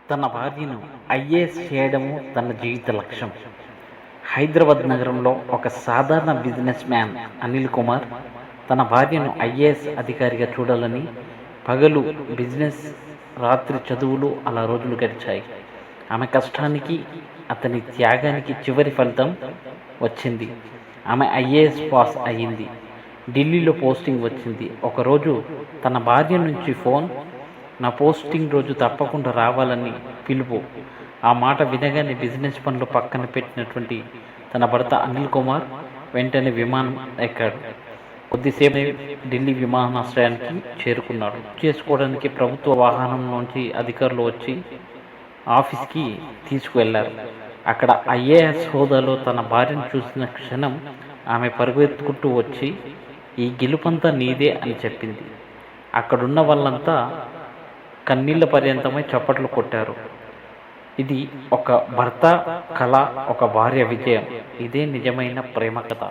తన భార్యను ఐఏఎస్ చేయడము తన జీవిత లక్ష్యం. హైదరాబాద్ నగరంలో ఒక సాధారణ బిజినెస్ మ్యాన్ అనిల్ కుమార్ తన భార్యను ఐఏఎస్ అధికారిగా చూడాలని పగలు బిజినెస్, రాత్రి చదువులు అలా రోజులు గడిచాయి. ఆమె కష్టానికి, అతని త్యాగానికి చివరి ఫలితం వచ్చింది. ఆమె ఐఏఎస్ పాస్ అయ్యింది. ఢిల్లీలో పోస్టింగ్ వచ్చింది. ఒకరోజు తన భార్య నుంచి ఫోన్, నా పోస్టింగ్ రోజు తప్పకుండా రావాలని పిలుపు. ఆ మాట వినగానే బిజినెస్ పనులు పక్కన పెట్టినటువంటి తన భర్త అనిల్ కుమార్ వెంటనే విమానం ఎక్కాడు. కొద్దిసేపు ఢిల్లీ విమానాశ్రయానికి చేరుకున్నాడు. చేసుకోవడానికి ప్రభుత్వ వాహనం నుంచి అధికారులు వచ్చి ఆఫీస్కి తీసుకువెళ్లారు. అక్కడ ఐఏఎస్ హోదాలో తన భార్యను చూసిన క్షణం ఆమె పరుగెత్తుకుంటూ వచ్చి, ఈ గెలుపంతా నీదే అని చెప్పింది. అక్కడున్న వాళ్ళంతా కన్నీళ్ల పర్యంతమై చప్పట్లు కొట్టారు. ఇది ఒక భర్త కళ, ఒక భార్య విజయం. ఇదే నిజమైన ప్రేమ కథ.